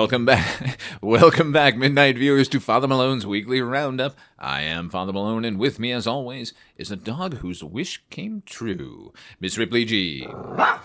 Welcome back. Welcome back, midnight viewers, to Father Malone's Weekly Roundup. I am Father Malone, and with me, as always, is a dog whose wish came true. Miss Ripley G.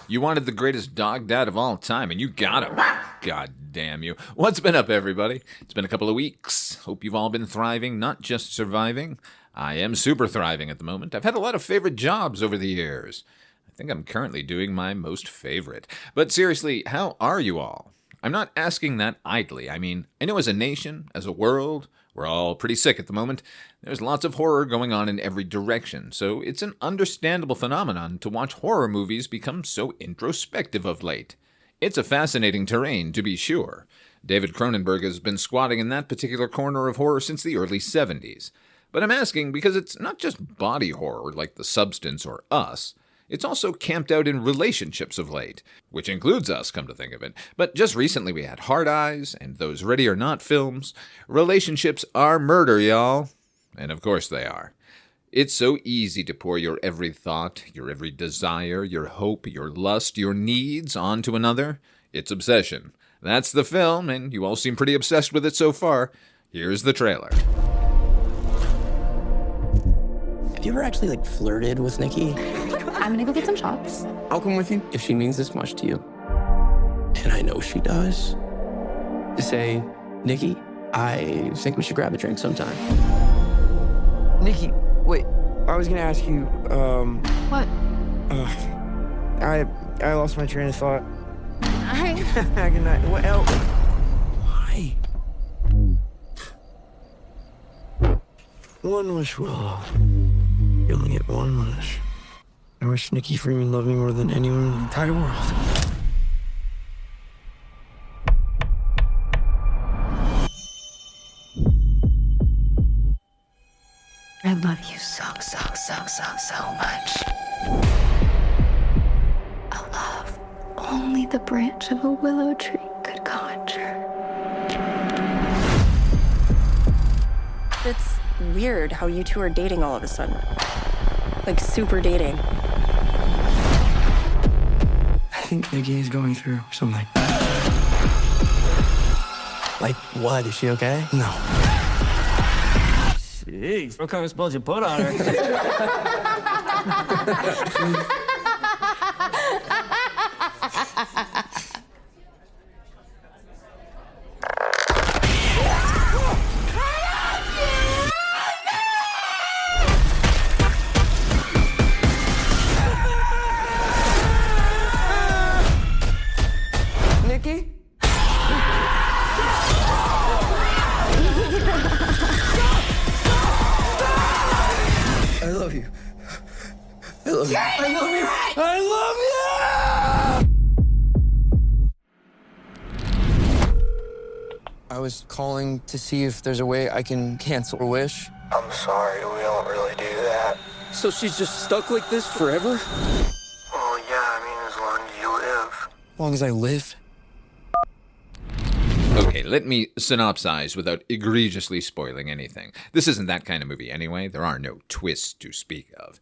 You wanted the greatest dog dad of all time, and you got him. God damn you. What's been up, everybody? It's been a couple of weeks. Hope you've all been thriving, not just surviving. I am super thriving at the moment. I've had a lot of favorite jobs over the years. I think I'm currently doing my most favorite. But seriously, how are you all? I'm not asking that idly. I mean, I know as a nation, as a world, we're all pretty sick at the moment. There's lots of horror going on in every direction, so it's an understandable phenomenon to watch horror movies become so introspective of late. It's a fascinating terrain, to be sure. David Cronenberg has been squatting in that particular corner of horror since the early 70s. But I'm asking because it's not just body horror like The Substance or Us. It's also camped out in relationships of late, which includes Us, come to think of it. But just recently we had Hard Eyes and those Ready or Not films. Relationships are murder, y'all. And of course they are. It's so easy to pour your every thought, your every desire, your hope, your lust, your needs onto another. It's obsession. That's the film, and you all seem pretty obsessed with it so far. Here's the trailer. Have you ever actually, flirted with Nikki? I'm gonna go get some shots. I'll come with you if she means this much to you. And I know she does. Say, Nikki, I think we should grab a drink sometime. Nikki, wait. I was gonna ask you, What? I lost my train of thought. Hi. Good night. What else? Why? One wish, Willow. You only get one wish. I wish Nikki Freeman loved me more than anyone in the entire world. I love you so much. A love only the branch of a willow tree could conjure. It's weird how you two are dating all of a sudden. Super dating. I think Nikki is going through something. Like what? Is she okay? No. Jeez, what kind of spells you put on her? Nikki? I love you. I love you. I love you. I love you! I was calling to see if there's a way I can cancel a wish. I'm sorry, we don't really do that. So she's just stuck like this forever? Well, yeah, I mean, as long as you live. As long as I live? Okay, let me synopsize without egregiously spoiling anything. This isn't that kind of movie anyway. There are no twists to speak of.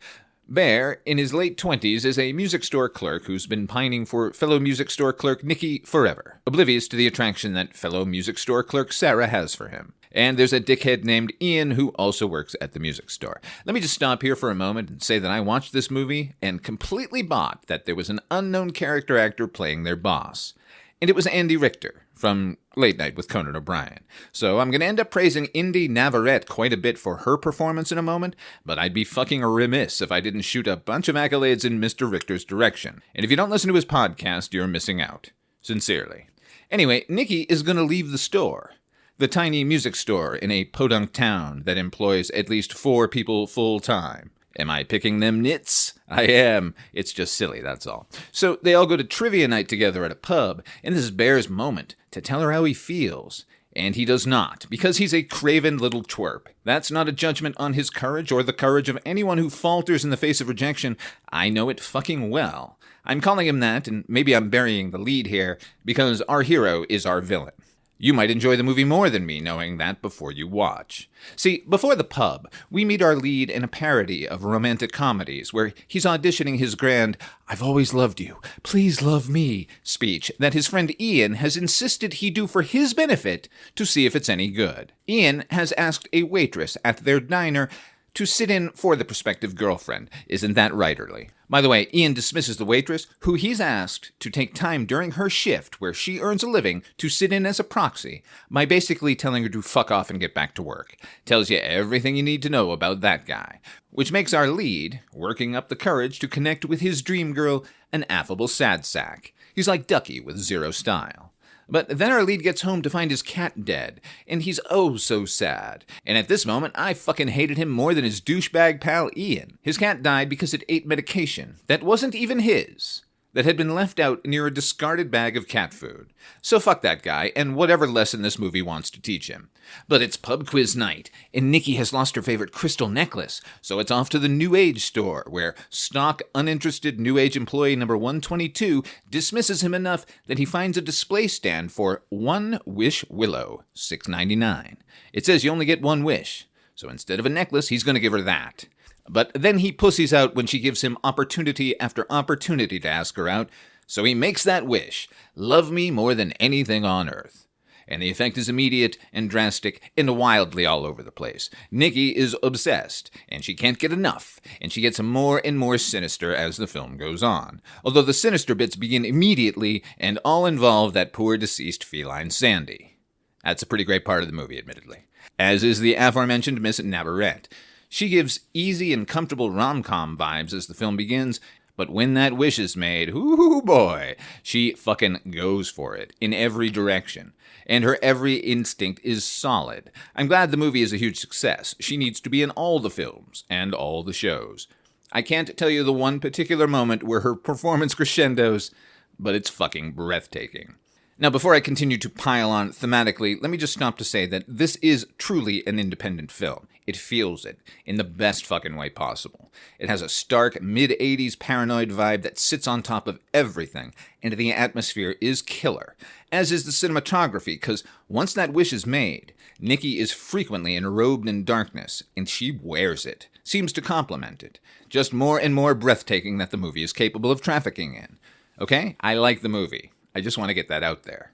Bear, in his late 20s, is a music store clerk who's been pining for fellow music store clerk Nikki forever, oblivious to the attraction that fellow music store clerk Sarah has for him. And there's a dickhead named Ian who also works at the music store. Let me just stop here for a moment and say that I watched this movie and completely bought that there was an unknown character actor playing their boss. And it was Andy Richter from Late Night with Conan O'Brien. So I'm going to end up praising Indy Navarrete quite a bit for her performance in a moment, but I'd be fucking remiss if I didn't shoot a bunch of accolades in Mr. Richter's direction. And if you don't listen to his podcast, you're missing out. Sincerely. Anyway, Nikki is going to leave the store. The tiny music store in a podunk town that employs at least 4 people full-time. Am I picking them nits? I am. It's just silly, that's all. So they all go to trivia night together at a pub, and this is Bear's moment to tell her how he feels. And he does not, because he's a craven little twerp. That's not a judgment on his courage or the courage of anyone who falters in the face of rejection. I know it fucking well. I'm calling him that, and maybe I'm burying the lead here, because our hero is our villain. You might enjoy the movie more than me knowing that before you watch. See, before the pub, we meet our lead in a parody of romantic comedies where he's auditioning his grand, "I've always loved you, please love me" speech that his friend Ian has insisted he do for his benefit to see if it's any good. Ian has asked a waitress at their diner to sit in for the prospective girlfriend. Isn't that right, Early? By the way, Ian dismisses the waitress, who he's asked to take time during her shift where she earns a living to sit in as a proxy by basically telling her to fuck off and get back to work. Tells you everything you need to know about that guy. Which makes our lead, working up the courage to connect with his dream girl, an affable sad sack. He's like Ducky with zero style. But then our lead gets home to find his cat dead, and he's oh so sad. And at this moment, I fucking hated him more than his douchebag pal Ian. His cat died because it ate medication that wasn't even his, that had been left out near a discarded bag of cat food. So fuck that guy, and whatever lesson this movie wants to teach him. But it's pub quiz night, and Nikki has lost her favorite crystal necklace, so it's off to the New Age store, where stock, uninterested New Age employee number 122 dismisses him enough that he finds a display stand for One Wish Willow, $6.99. It says you only get one wish, so instead of a necklace, he's going to give her that. But then he pussies out when she gives him opportunity after opportunity to ask her out, so he makes that wish, love me more than anything on earth. And the effect is immediate and drastic and wildly all over the place. Nikki is obsessed, and she can't get enough, and she gets more and more sinister as the film goes on. Although the sinister bits begin immediately and all involve that poor deceased feline Sandy. That's a pretty great part of the movie, admittedly. As is the aforementioned Miss Navarrete. She gives easy and comfortable rom-com vibes as the film begins, but when that wish is made, ooh boy, she fucking goes for it in every direction. And her every instinct is solid. I'm glad the movie is a huge success. She needs to be in all the films and all the shows. I can't tell you the one particular moment where her performance crescendos, but it's fucking breathtaking. Now, before I continue to pile on thematically, let me just stop to say that this is truly an independent film. It feels it, in the best fucking way possible. It has a stark, mid-80s paranoid vibe that sits on top of everything, and the atmosphere is killer. As is the cinematography, because once that wish is made, Nikki is frequently enrobed in darkness, and she wears it. Seems to complement it. Just more and more breathtaking that the movie is capable of trafficking in. Okay? I like the movie. I just want to get that out there.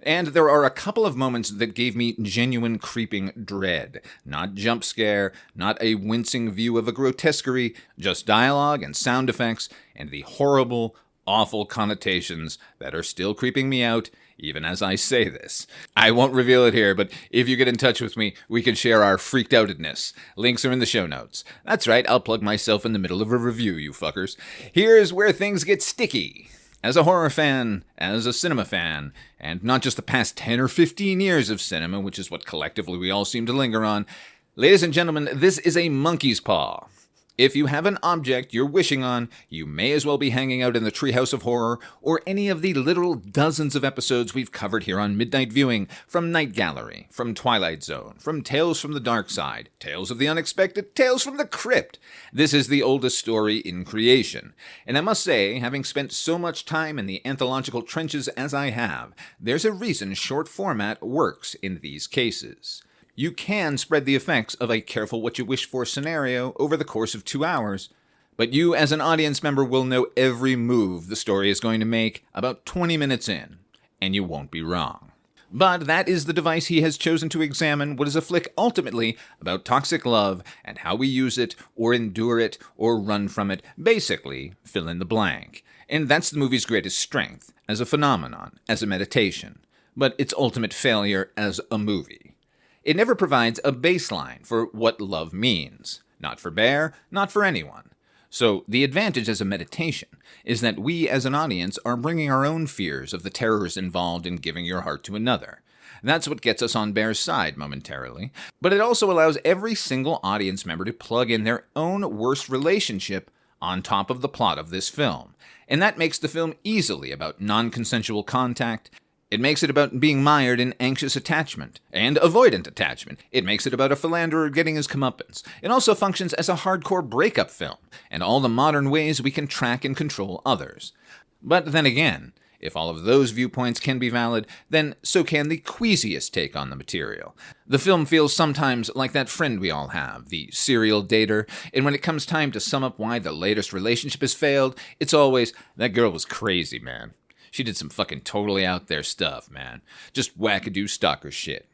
And there are a couple of moments that gave me genuine creeping dread. Not jump scare, not a wincing view of a grotesquerie, just dialogue and sound effects, and the horrible, awful connotations that are still creeping me out, even as I say this. I won't reveal it here, but if you get in touch with me, we can share our freaked outedness. Links are in the show notes. That's right, I'll plug myself in the middle of a review, you fuckers. Here's where things get sticky. As a horror fan, as a cinema fan, and not just the past 10 or 15 years of cinema, which is what collectively we all seem to linger on, ladies and gentlemen, this is a monkey's paw. If you have an object you're wishing on, you may as well be hanging out in the Treehouse of Horror or any of the literal dozens of episodes we've covered here on Midnight Viewing, from Night Gallery, from Twilight Zone, from Tales from the Dark Side, Tales of the Unexpected, Tales from the Crypt. This is the oldest story in creation. And I must say, having spent so much time in the anthological trenches as I have, there's a reason short format works in these cases. You can spread the effects of a careful what you wish for scenario over the course of 2 hours, but you as an audience member will know every move the story is going to make about 20 minutes in, and you won't be wrong. But that is the device he has chosen to examine what is a flick ultimately about toxic love and how we use it, or endure it, or run from it, basically fill in the blank. And that's the movie's greatest strength, as a phenomenon, as a meditation, but its ultimate failure as a movie. It never provides a baseline for what love means. Not for Bear, not for anyone. So the advantage as a meditation is that we as an audience are bringing our own fears of the terrors involved in giving your heart to another. That's what gets us on Bear's side momentarily, but it also allows every single audience member to plug in their own worst relationship on top of the plot of this film. And that makes the film easily about non-consensual contact. It makes it about being mired in anxious attachment and avoidant attachment. It makes it about a philanderer getting his comeuppance. It also functions as a hardcore breakup film and all the modern ways we can track and control others. But then again, If all of those viewpoints can be valid, then so can the queasiest take on the material. The film feels sometimes like that friend we all have, the serial dater, and when it comes time to sum up why the latest relationship has failed, it's always, that girl was crazy, man. She did some fucking totally out there stuff, man. Just wackadoo stalker shit.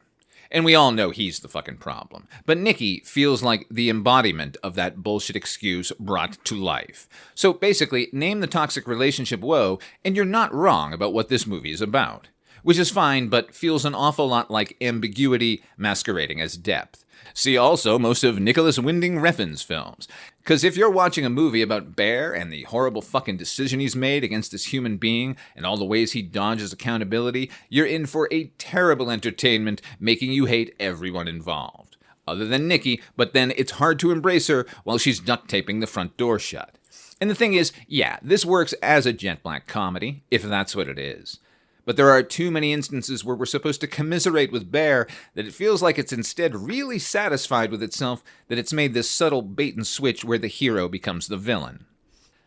And we all know he's the fucking problem. But Nikki feels like the embodiment of that bullshit excuse brought to life. So basically, name the toxic relationship woe, and you're not wrong about what this movie is about. Which is fine, but feels an awful lot like ambiguity masquerading as depth. See also most of Nicholas Winding Refn's films. Because if you're watching a movie about Bear and the horrible fucking decision he's made against this human being and all the ways he dodges accountability, you're in for a terrible entertainment making you hate everyone involved. Other than Nikki, but then it's hard to embrace her while she's duct taping the front door shut. And the thing is, yeah, this works as a jet black comedy, if that's what it is. But there are too many instances where we're supposed to commiserate with Bear that it feels like it's instead really satisfied with itself that it's made this subtle bait and switch where the hero becomes the villain.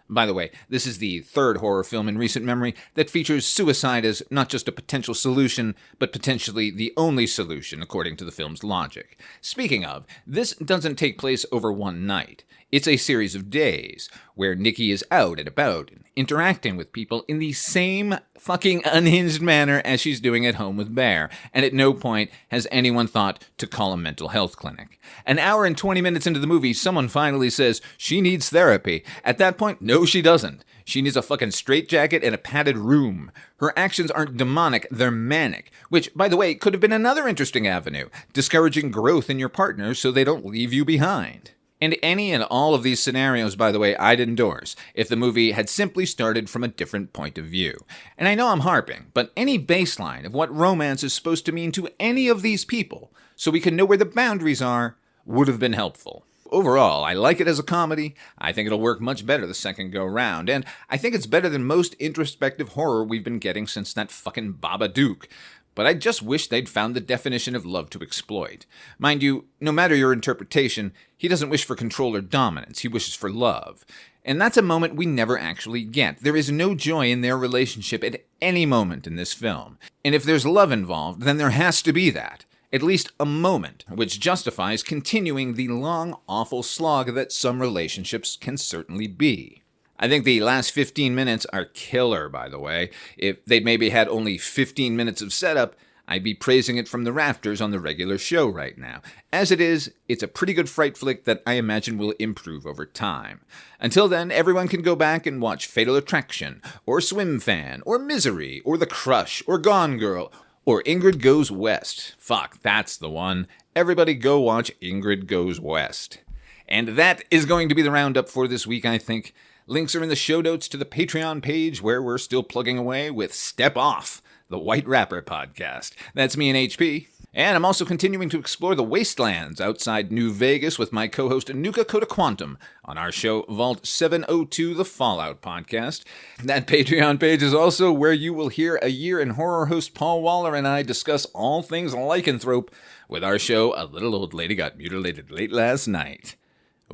By the way, this is the third horror film in recent memory that features suicide as not just a potential solution, but potentially the only solution according to the film's logic. Speaking of, this doesn't take place over one night. It's a series of days where Nikki is out and about and interacting with people in the same fucking unhinged manner as she's doing at home with Bear, and at no point has anyone thought to call a mental health clinic. An hour and 20 minutes into the movie, someone finally says she needs therapy. At that point, no, she doesn't. She needs a fucking straitjacket and a padded room. Her actions aren't demonic, they're manic, which, by the way, could have been another interesting avenue, discouraging growth in your partner so they don't leave you behind. And any and all of these scenarios, by the way, I'd endorse if the movie had simply started from a different point of view. And I know I'm harping, but any baseline of what romance is supposed to mean to any of these people, so we can know where the boundaries are, would have been helpful. Overall, I like it as a comedy. I think it'll work much better the second go round, and I think it's better than most introspective horror we've been getting since that fucking Babadook. But I just wish they'd found the definition of love to exploit. Mind you, no matter your interpretation, he doesn't wish for control or dominance, he wishes for love. And that's a moment we never actually get. There is no joy in their relationship at any moment in this film. And if there's love involved, then there has to be that. At least a moment, which justifies continuing the long, awful slog that some relationships can certainly be. I think the last 15 minutes are killer, by the way. If they'd maybe had only 15 minutes of setup, I'd be praising it from the rafters on the regular show right now. As it is, it's a pretty good fright flick that I imagine will improve over time. Until then, everyone can go back and watch Fatal Attraction, or Swim Fan, or Misery, or The Crush, or Gone Girl, or Ingrid Goes West. Fuck, that's the one. Everybody go watch Ingrid Goes West. And that is going to be the roundup for this week, I think. Links are in the show notes to the Patreon page where we're still plugging away with Step Off, the White Rapper podcast. That's me and HP. And I'm also continuing to explore the wastelands outside New Vegas with my co-host Nuka Coda Quantum on our show Vault 702, the Fallout podcast. That Patreon page is also where you will hear A Year in Horror host Paul Waller and I discuss all things lycanthrope with our show A Little Old Lady Got Mutilated Late Last Night.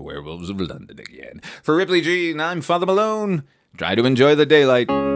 Werewolves of London again. For Ripley G, I'm Father Malone. Try to enjoy the daylight.